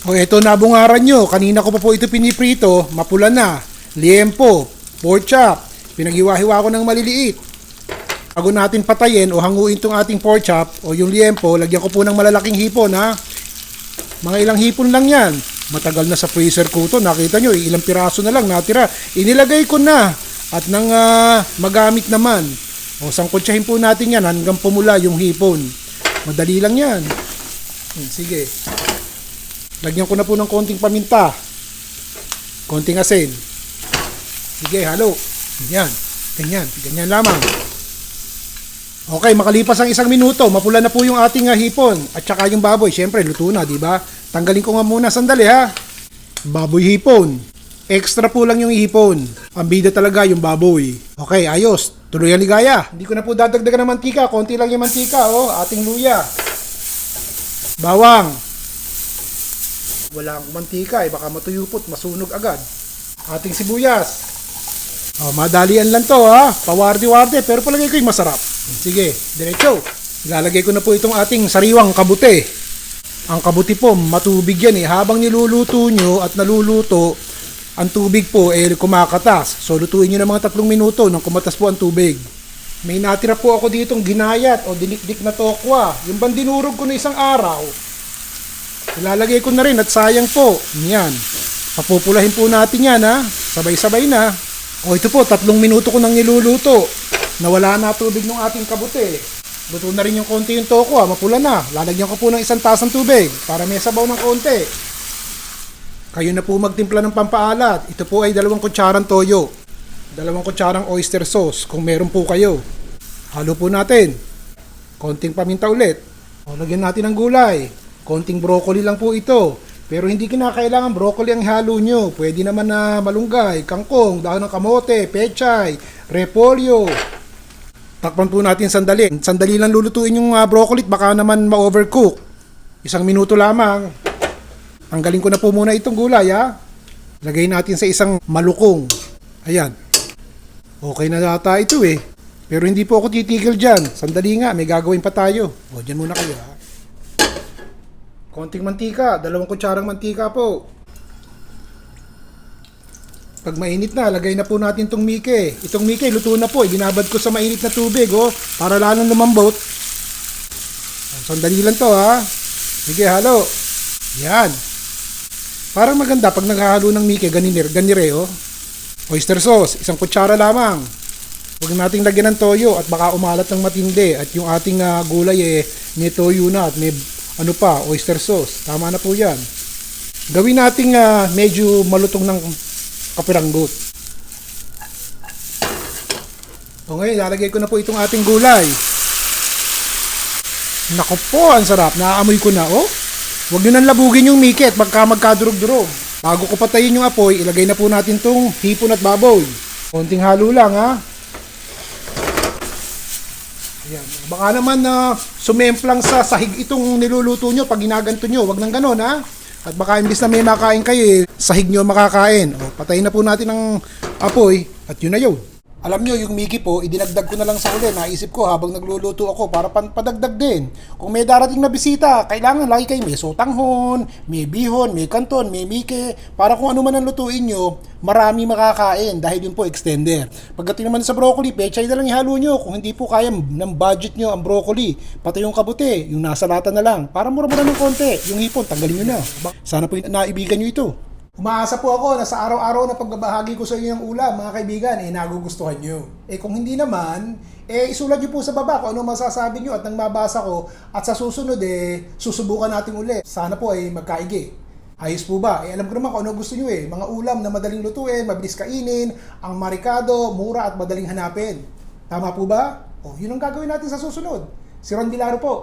O eto nabungaran nyo, kanina ko pa po ito piniprito, mapula na, liempo, pork chop, pinaghiwa-hiwa ko ng maliliit. Bago natin patayin o hanguin tong ating pork chop o yung liempo, lagyan ko po ng malalaking hipon ha. Mga ilang hipon lang yan. Matagal na sa freezer ko to, nakita nyo, ilang piraso na lang natira. Inilagay ko na at nang magamit naman. O sangkutsahin po natin yan hanggang pumula yung hipon. Madali lang yan. Sige. Lagyan ko na po ng konting paminta. Konting asin. Sige, halo. Ganyan. Ganyan. Ganyan lamang. Okay, makalipas ang 1 minuto, mapula na po yung ating hipon at saka yung baboy. Siyempre, luto na, di ba? Tanggalin ko nga muna sandali ha. Baboy hipon. Extra po lang yung hipon. Ang bida talaga yung baboy. Okay, ayos. Tuloy ang ligaya. Hindi ko na po dadagdagan ng mantika. Konti lang yung mantika, oh. Ating luya. Bawang. Wala akong mantika baka matuyupot, masunog agad. Ating sibuyas. Oh, madalian lang to ha. Pawardi-wardi pero palagay ko yung masarap. Sige, diretso. Ilalagay ko na po itong ating sariwang kabute. Ang kabuti po, matubig yan Habang niluluto nyo at naluluto, ang tubig po kumakatas. So lutuin nyo ng mga 3 minuto nang kumatas po ang tubig. May natira po ako ditong ginayat o dinikdik na tokwa. Yung bang dinurog ko na isang araw. Ilalagay ko na rin at sayang po. Yan. Papupulahin po natin yan ha. Sabay-sabay na. O ito po, 3 minuto ko nang niluluto. Nawala na tubig ng ating kabute. Luto na rin yung konti yung toko mapula na. Lalagyan ko po ng 1 tasang tubig para may sabaw ng konti. Kayo na po magtimpla ng pampaalat. Ito po ay 2 kutsarang toyo. 2 kutsarang oyster sauce kung meron po kayo. Halo po natin. Konting paminta ulit. O, lagyan natin ng gulay. Konting broccoli lang po ito. Pero hindi kinakailangan broccoli ang halo nyo. Pwede naman na malunggay, kangkong, dahon ng kamote, pechay, repolyo. Takpan po natin sandali. Sandali lang lulutuin yung broccoli baka naman ma-overcook. 1 minuto lamang. Tanggalin ko na po muna itong gulay ha. Lagay natin sa isang malukong. Ayan. Okay na yata ito Pero hindi po ako titigil dyan. Sandali nga, may gagawin pa tayo. O, dyan muna kayo ha. Konting mantika, 2 kutsarang mantika po. Pag mainit na, lagay na po natin itong mike. Itong mike, luto na po. Ginabad ko sa mainit na tubig, para lalong lumambot. Sandali lang to, ha. Sige, halo. Yan. Parang maganda pag naghahalo ng mike, ganire, Oyster sauce, 1 kutsara lamang. Huwag nating lagyan ng toyo at baka umalat ng matindi. At yung ating gulay, may toyo na at may oyster sauce. Tama na po yan. Gawin nating medyo malutong ng kapiranggot. O ngayon, lalagay ko na po itong ating gulay. Naku po, ang sarap. Naaamoy ko na, Huwag nyo nang labugin yung mikit, magkadurog-durog. Bago ko patayin yung apoy, ilagay na po natin itong hipon at baboy. Konting halo lang, ha. Ayan. Baka naman sumemplang sa sahig itong niluluto nyo pag ginaganto nyo. Wag nang ganon ha. At baka imbis na may makain kayo, sahig nyo makakain. O, patayin na po natin ang apoy at yun na yun. Alam nyo, yung Mickey po, idinagdag ko na lang sa huli. Naisip ko habang nagluluto ako para padagdag din. Kung may darating na bisita, kailangan lagi kayo may sotanghon, may bihon, may kanton, may Mickey. Para kung ano man ang lutuin nyo, marami makakain dahil yun po extender. Pagdating naman sa broccoli, pechay na lang ihalo nyo. Kung hindi po kaya ng budget nyo ang broccoli, pati yung kabute, yung nasa lata na lang. Para mura-mura ng konti. Yung hipon, tanggalin nyo na. Sana po naibigan nyo ito. Umaasa po ako na sa araw-araw na pagbabahagi ko sa inyo ng ulam, mga kaibigan, nagugustuhan nyo. Kung hindi naman, isulat nyo po sa baba kung ano masasabi nyo at nang mabasa ko. At sa susunod, susubukan natin ulit. Sana po ay magkaigi. Ayos po ba? Alam ko naman kung ano gusto nyo Mga ulam na madaling lutuin, mabilis kainin, ang marikado, mura at madaling hanapin. Tama po ba? Yun ang gagawin natin sa susunod. Si Ron Vilaro po.